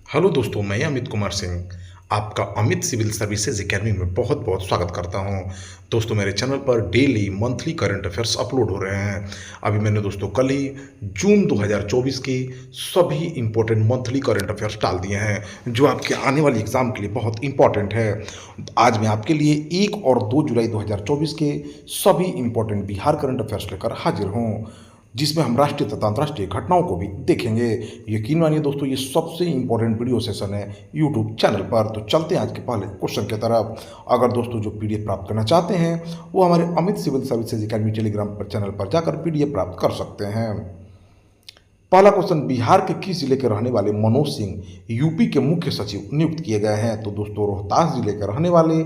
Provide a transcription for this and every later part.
Hello दोस्तों, मैं अमित कुमार सिंह आपका अमित सिविल सर्विसेज एकेडमी में बहुत बहुत स्वागत करता हूं। दोस्तों, मेरे चैनल पर daily monthly current affairs upload हो रहे हैं। अभी मैंने दोस्तों कल ही जून 2024 के सभी इंपॉर्टेंट मंथली करंट अफेयर्स डाल दिए हैं जो आपके आने वाली एग्जाम के लिए बहुत इंपॉर्टेंट है। आज मैं आपके लिए 1 और 2 जुलाई 2024 के सभी इंपॉर्टेंट बिहार करंट अफेयर्स लेकर हाजिर हूँ, जिसमें हम राष्ट्रीय तथा अंतर्राष्ट्रीय घटनाओं को भी देखेंगे। यकीन मानिए दोस्तों, ये सबसे इंपॉर्टेंट वीडियो सेशन है यूट्यूब चैनल पर। तो चलते हैं आज के पहले क्वेश्चन की तरफ। अगर दोस्तों जो पीडीएफ प्राप्त करना चाहते हैं वो हमारे Amit civil services academy telegram पर चैनल पर जाकर पीडीएफ प्राप्त कर सकते हैं। पहला क्वेश्चन, बिहार के किस जिले के रहने वाले मनोज सिंह यूपी के मुख्य सचिव नियुक्त किए गए हैं? तो दोस्तों, रोहतास जिले के रहने वाले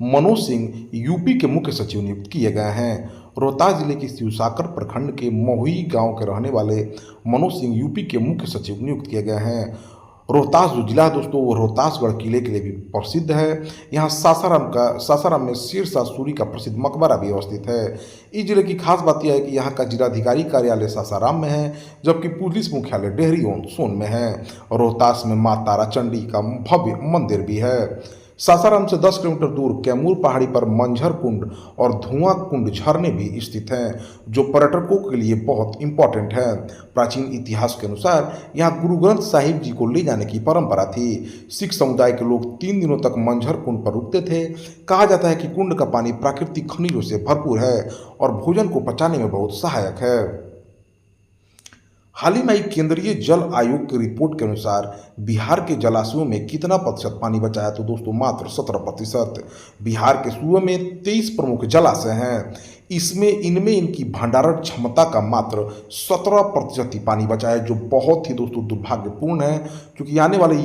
मनोज सिंह यूपी के मुख्य सचिव नियुक्त किए गए हैं। रोहतास जिले के शिवसागर प्रखंड के महुई गांव के रहने वाले मनोज सिंह यूपी के मुख्य सचिव नियुक्त किए गए हैं। रोहतास जो जिला है दोस्तों, वो रोहतासगढ़ किले के लिए भी प्रसिद्ध है। यहाँ सासाराम में शेरशाह सूरी का प्रसिद्ध मकबरा भी अवस्थित है। इस जिले की खास बात यह है कि यहाँ का जिलाधिकारी कार्यालय सासाराम में है, जबकि पुलिस मुख्यालय डेहरी ऑन सोन में है। रोहतास में माँ तारा चंडी का भव्य मंदिर भी है। सासाराम से 10 किलोमीटर दूर कैमूर पहाड़ी पर मंझर कुंड और धुआं कुंड झरने भी स्थित हैं, जो पर्यटकों के लिए बहुत इंपॉर्टेंट है। प्राचीन इतिहास के अनुसार यहाँ गुरु ग्रंथ साहिब जी को ले जाने की परंपरा थी। सिख समुदाय के लोग 3 दिनों तक मंझर कुंड पर रुकते थे। कहा जाता है कि कुंड का पानी प्राकृतिक खनिजों से भरपूर है और भोजन को पचाने में बहुत सहायक है। हाल ही में केंद्रीय जल आयोग की रिपोर्ट के अनुसार बिहार के जलाशयों में कितना प्रतिशत पानी बचा है? तो दोस्तों, मात्र 17%। बिहार के सूबे में 23 प्रमुख जलाशय हैं। इनमें इनकी भंडारण क्षमता का मात्र 17% ही पानी बचा है, जो बहुत ही दोस्तों दुर्भाग्यपूर्ण है, क्योंकि आने वाले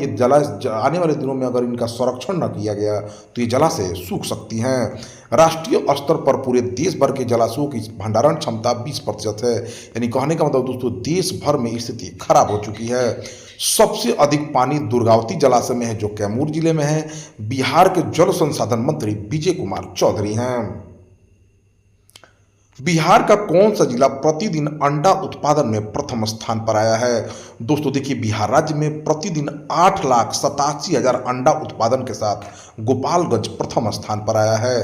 दिनों में अगर इनका संरक्षण न किया गया तो ये जलाशय सूख सकती हैं। राष्ट्रीय स्तर पर पूरे देश भर के जलाशयों की भंडारण क्षमता 20% है। यानी कहने का मतलब दोस्तों, देश भर में स्थिति खराब हो चुकी है। सबसे अधिक पानी दुर्गावती जलाशय में है, जो कैमूर जिले में है। बिहार के जल संसाधन मंत्री विजय कुमार चौधरी हैं। बिहार का कौन सा जिला प्रतिदिन अंडा उत्पादन में प्रथम स्थान पर आया है? दोस्तों देखिए, बिहार राज्य में प्रतिदिन 8,87,000 अंडा उत्पादन के साथ गोपालगंज प्रथम स्थान पर आया है।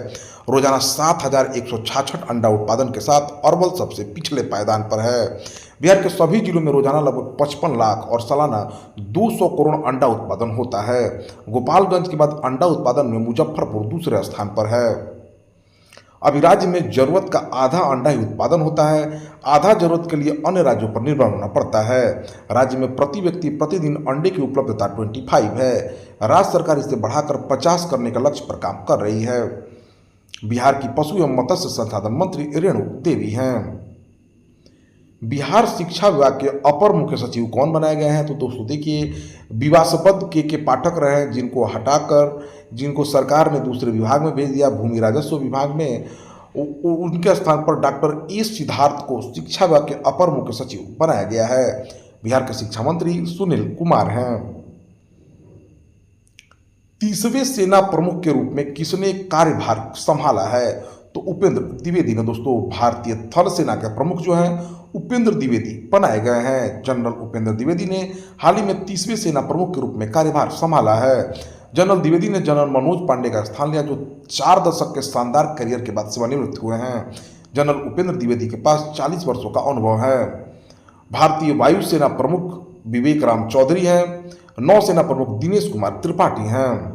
रोजाना 7,166 अंडा उत्पादन के साथ अरवल सबसे पिछले पायदान पर है। बिहार के सभी जिलों में रोजाना लगभग 55 लाख और सालाना 200 करोड़ अंडा उत्पादन होता है। गोपालगंज के बाद अंडा उत्पादन में मुजफ्फरपुर दूसरे स्थान पर है। अभी राज्य में जरूरत का आधा अंडा ही उत्पादन होता है। आधा जरूरत के लिए अन्य राज्यों पर निर्भर होना पड़ता है। राज्य में प्रति व्यक्ति प्रतिदिन अंडे की उपलब्धता 25 है। राज्य सरकार इसे बढ़ाकर 50 करने का लक्ष्य पर काम कर रही है। बिहार की पशु एवं मत्स्य संसाधन मंत्री रेणु देवी हैं। बिहार शिक्षा विभाग के अपर मुख्य सचिव कौन बनाए गए हैं? तो दोस्तों देखिए, विवासपद के पाठक रहे, जिनको सरकार ने दूसरे विभाग में भेज दिया, भूमि राजस्व विभाग में। उनके स्थान पर डॉक्टर एस सिद्धार्थ को शिक्षा विभाग के अपर मुख्य सचिव बनाया गया है। बिहार के शिक्षा मंत्री सुनील कुमार हैं। 30वें सेना प्रमुख के रूप में किसने कार्यभार संभाला है? तो उपेंद्र द्विवेदी ने दोस्तों। भारतीय थल सेना के प्रमुख जो हैं उपेंद्र द्विवेदी बनाए गए हैं। जनरल उपेंद्र द्विवेदी ने हाल ही में 30वें सेना प्रमुख के रूप में कार्यभार संभाला है। जनरल द्विवेदी ने जनरल मनोज पांडे का स्थान लिया, जो 4 दशक के शानदार करियर के बाद सेवानिवृत्त हुए हैं। जनरल उपेंद्र द्विवेदी के पास 40 वर्षों का अनुभव है। भारतीय वायुसेना प्रमुख विवेक राम चौधरी हैं। नौसेना प्रमुख दिनेश कुमार त्रिपाठी हैं।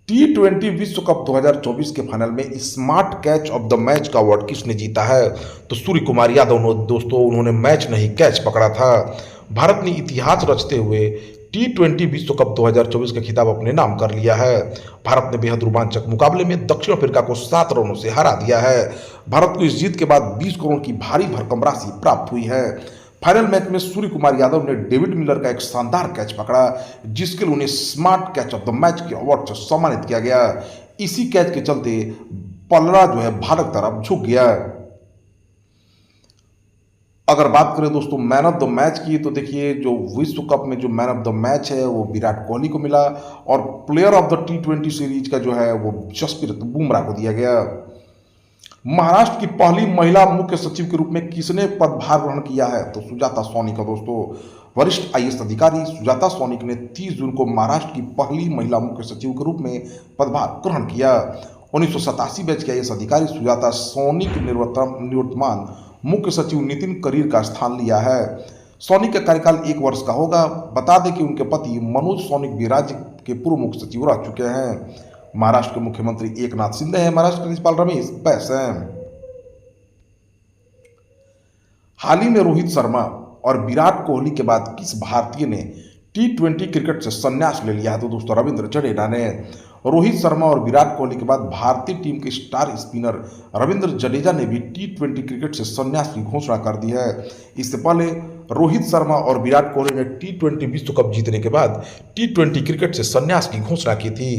T20 विश्व कप 2024 के फाइनल में smart catch of the match का अवार्ड किसने जीता है? तो सूर्य कुमार यादव दोस्तों, उन्होंने मैच नहीं कैच पकड़ा था। भारत ने इतिहास रचते हुए T20 विश्व कप 2024 का खिताब अपने नाम कर लिया है। भारत ने बेहद रोमांचक मुकाबले में दक्षिण अफ्रीका को 7 रनों से हरा दिया है। भारत को इस जीत के बाद 20 करोड़ की भारी भरकम राशि प्राप्त हुई है। फाइनल मैच में सूर्य कुमार यादव ने डेविड मिलर का एक शानदार कैच पकड़ा, जिसके लिए उन्हें smart catch of the match के अवार्ड से सम्मानित किया गया। इसी कैच के चलते पलड़ा जो है भारत तरफ झुक गया। अगर बात करें दोस्तों मैन ऑफ द मैच की, तो देखिए, जो विश्व कप में जो मैन ऑफ द मैच है वो विराट कोहली को मिला, और player of the T20 series का जो है वो जसप्रीत बुमराह को दिया गया। महाराष्ट्र की पहली महिला मुख्य सचिव के रूप में किसने पदभार ग्रहण किया है? तो सुजाता सोनिक। दोस्तों, वरिष्ठ आईएएस अधिकारी सुजाता सोनिक ने 30 जून को महाराष्ट्र की पहली महिला मुख्य सचिव के रूप में पदभार ग्रहण किया। 1987 बैच के आईएएस अधिकारी सुजाता सोनिक निवर्तमान मुख्य सचिव नितिन करीर का स्थान लिया है। सोनिक का कार्यकाल 1 वर्ष का होगा। बता दें कि उनके पति मनोज सोनिक भी राज्य के पूर्व मुख्य सचिव रह चुके हैं। महाराष्ट्र के मुख्यमंत्री एकनाथ शिंदे हैं। महाराष्ट्र के राज्यपाल रमेश बैस हैं। हाल ही में रोहित शर्मा और विराट कोहली के बाद किस भारतीय ने T20 क्रिकेट से संन्यास ले लिया है? तो दोस्तों, रविंद्र जडेजा ने। रोहित शर्मा और विराट कोहली के बाद भारतीय टीम के स्टार स्पिनर रविंद्र जडेजा ने भी T20 क्रिकेट से संन्यास की घोषणा कर दी है। इससे पहले रोहित शर्मा और विराट कोहली ने T20 विश्व कप जीतने के बाद T20 क्रिकेट से संन्यास की घोषणा की थी।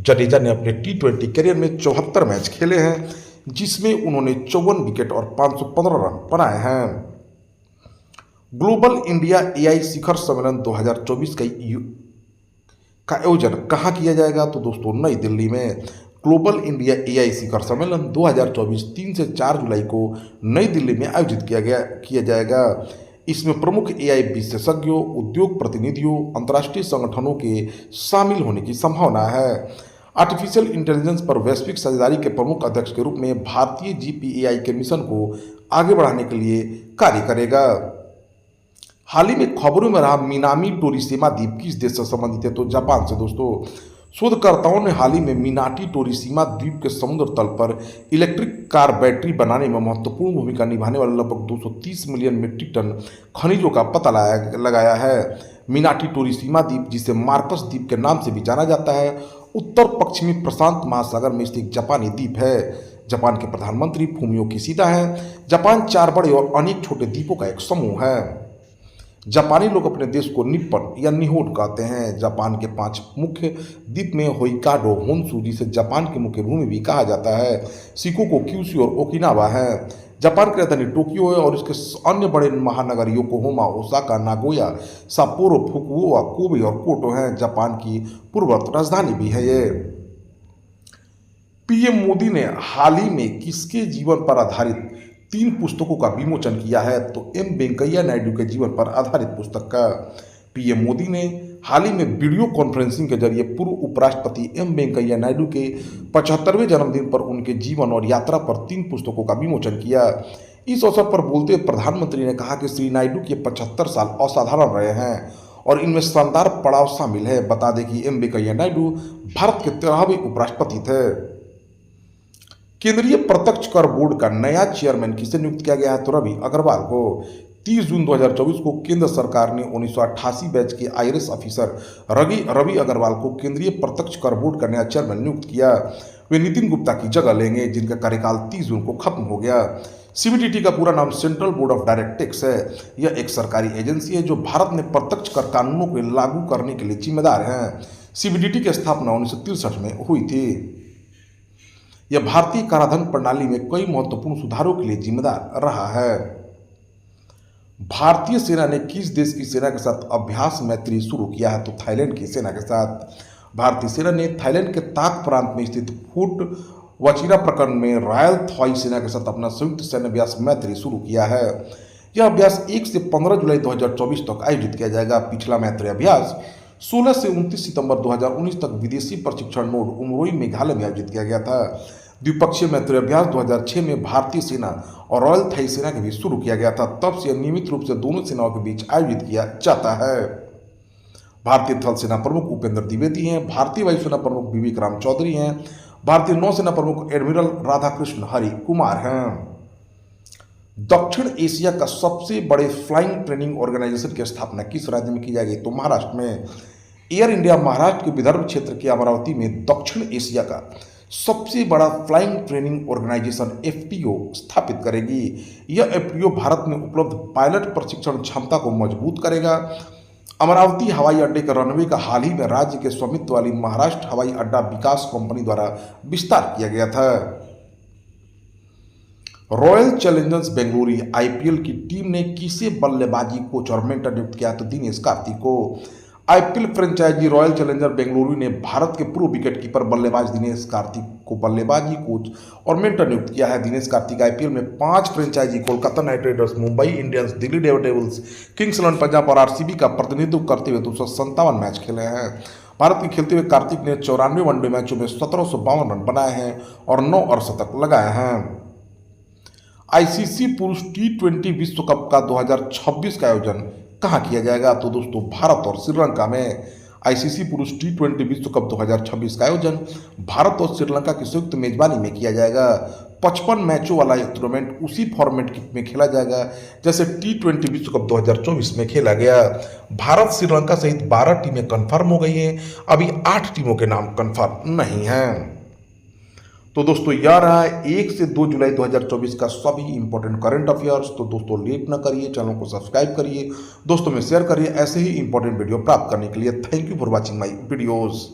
जडेजा ने अपने T20 करियर में 74 मैच खेले हैं, जिसमें उन्होंने 54 विकेट और 515 रन बनाए हैं। ग्लोबल इंडिया एआई शिखर सम्मेलन 2024 का आयोजन कहाँ किया जाएगा? तो दोस्तों, नई दिल्ली में। ग्लोबल इंडिया एआई शिखर सम्मेलन 2024 3 से 4 जुलाई को नई दिल्ली में आयोजित किया जाएगा। इसमें प्रमुख एआई विशेषज्ञों, उद्योग प्रतिनिधियों, अंतर्राष्ट्रीय संगठनों के शामिल होने की संभावना है। आर्टिफिशियल इंटेलिजेंस पर वैश्विक साझेदारी के प्रमुख अध्यक्ष के रूप में भारतीय जीपीएआई के मिशन को आगे बढ़ाने के लिए कार्य करेगा। हाल ही में खबरों में रहा मिनामी टोरिसीमा द्वीप किस देश से संबंधित है? तो जापान से। दोस्तों, शोधकर्ताओं ने हाल ही में मिनाटी टोरिसीमा द्वीप के समुद्र तल पर इलेक्ट्रिक कार बैटरी बनाने में महत्वपूर्ण भूमिका निभाने वाले लगभग 230 मिलियन मीट्रिक टन खनिजों का पता लगाया है। मिनाटी टोरिसीमा द्वीप, जिसे मार्कस द्वीप के नाम से भी जाना जाता है, उत्तर पश्चिमी प्रशांत महासागर में स्थित जापानी द्वीप है। जापान के प्रधानमंत्री फूमियो किशिदा हैं। जापान 4 बड़े और अनेक छोटे द्वीपों का एक समूह है। जापानी लोग अपने देश को निप्पन या निहोड कहते हैं। जापान के 5 मुख्य द्वीप में होइकाडो, होन्शु, जिसे जापान की मुख्य भूमि भी कहा जाता है, शिकोकू, क्यूशू और ओकिनावा है। जापान की राजधानी टोक्यो है और इसके अन्य बड़े महानगर Yokohama, Osaka, Nagoya, Sapporo, Fukuoka, Kobe और कोटो हैं। जापान की पूर्वोत्तर राजधानी भी है ये। पीएम मोदी ने हाल ही में किसके जीवन पर आधारित 3 पुस्तकों का विमोचन किया है? तो एम वेंकैया नायडू के जीवन पर आधारित पुस्तक का। पीएम मोदी ने हाल ही में वीडियो कॉन्फ्रेंसिंग के जरिए पूर्व उपराष्ट्रपति एम वेंकैया नायडू के 75वें जन्मदिन पर उनके जीवन और यात्रा पर 3 पुस्तकों का विमोचन किया। इस अवसर पर बोलते हुए प्रधानमंत्री ने कहा कि श्री नायडू के 75 साल असाधारण रहे हैं और इनमें शानदार पड़ाव शामिल है। बता दें कि एम वेंकैया नायडू भारत के 13वें उपराष्ट्रपति थे। केंद्रीय प्रत्यक्ष कर बोर्ड का नया चेयरमैन किसे नियुक्त किया गया है? तो रवि अग्रवाल को। 30 जून 2024 को केंद्र सरकार ने 1988 बैच के आईआरएस ऑफिसर रवि अग्रवाल को केंद्रीय प्रत्यक्ष कर बोर्ड का नया चेयरमैन नियुक्त किया। वे नितिन गुप्ता की जगह लेंगे, जिनका कार्यकाल 30 जून को खत्म हो गया। सीबीडीटी का पूरा नाम central board of direct tax है। यह एक सरकारी एजेंसी है जो भारत में प्रत्यक्ष कर कानूनों को लागू करने के लिए जिम्मेदार है। सीबीडीटी की स्थापना 1963 में हुई थी। यह भारतीय कराधान प्रणाली में कई महत्वपूर्ण सुधारों के लिए जिम्मेदार रहा है। भारतीय सेना ने किस देश की सेना के साथ अभ्यास मैत्री शुरू किया है? तो थाईलैंड की सेना के साथ। भारतीय सेना ने थाईलैंड के ताक प्रांत में स्थित फूट वचीरा प्रखंड में रॉयल थाई सेना के साथ अपना संयुक्त सैन्य अभ्यास मैत्री शुरू किया है। यह अभ्यास 1 से 15 जुलाई 2024 तक आयोजित किया जाएगा। पिछला मैत्री अभ्यास 16 से 29 सितंबर 2019 तक विदेशी प्रशिक्षण नोड उमरोई, मेघालय में आयोजित किया गया था। द्विपक्षीय मैत्री अभ्यास 2006 में भारतीय सेना और रॉयल थाई सेना के बीच शुरू किया गया था। तब से नियमित रूप से दोनों सेनाओं के बीच आयोजित किया जाता है। भारतीय थल सेना प्रमुख उपेंद्र द्विवेदी हैं। भारतीय वायुसेना प्रमुख विवेक राम चौधरी हैं। भारतीय नौसेना प्रमुख एडमिरल राधाकृष्ण हरि कुमार हैं। दक्षिण एशिया का सबसे बड़े फ्लाइंग ट्रेनिंग ऑर्गेनाइजेशन की स्थापना किस राज्य में की जाएगी? तो महाराष्ट्र में। एयर इंडिया महाराष्ट्र के विदर्भ क्षेत्र के अमरावती में दक्षिण एशिया का सबसे बड़ा फ्लाइंग ट्रेनिंग ऑर्गेनाइजेशन एफटीओ स्थापित करेगी। यह एफटीओ भारत में उपलब्ध पायलट प्रशिक्षण क्षमता को मजबूत करेगा। अमरावती हवाई अड्डे के रनवे का हाल ही में राज्य के स्वामित्व वाली महाराष्ट्र हवाई अड्डा विकास कंपनी द्वारा विस्तार किया गया था। रॉयल चैलेंजर्स बेंगलुरु आईपीएल की टीम ने किसे बल्लेबाजी कोच और मेंटर नियुक्त किया? तो दिनेश कार्तिक को। IPL franchise Royal Challenger Bengaluru ने भारत के पूर्व विकेटकीपर बल्लेबाज दिनेश कार्तिक को बल्लेबाजी कोच और मेंटर नियुक्त किया है। दिनेश कार्तिक आईपीएल में 5 franchise Kolkata Knight Riders, Mumbai Indians, Delhi Daredevils, Kings Eleven Punjab और आरसीबी का प्रतिनिधित्व करते हुए 257 मैच खेले हैं। भारत के खेलते हुए कार्तिक ने 94 वनडे मैचों में 1752 रन बनाए हैं और 9 अर्धशतक लगाए हैं। आईसीसी पुरुष टी20 विश्व कप का 2026 का आयोजन कहाँ किया जाएगा? तो दोस्तों भारत और श्रीलंका में आईसीसी पुरुष टी20 विश्व कप 2026 का आयोजन भारत और श्रीलंका की संयुक्त मेजबानी में किया जाएगा। 55 मैचों वाला यह टूर्नामेंट उसी फॉर्मेट में खेला जाएगा जैसे टी20 विश्व कप 2024 में खेला गया। भारत श्रीलंका सहित 12 टीमें कन्फर्म हो गई हैं, अभी 8 टीमों के नाम कन्फर्म नहीं हैं। तो दोस्तों यह रहा है 1 से 2 जुलाई 2024 का सभी इंपॉर्टेंट करंट अफेयर्स। तो दोस्तों लेट ना करिए, चैनल को सब्सक्राइब करिए, दोस्तों में शेयर करिए ऐसे ही इंपॉर्टेंट वीडियो प्राप्त करने के लिए। Thank you for watching my videos.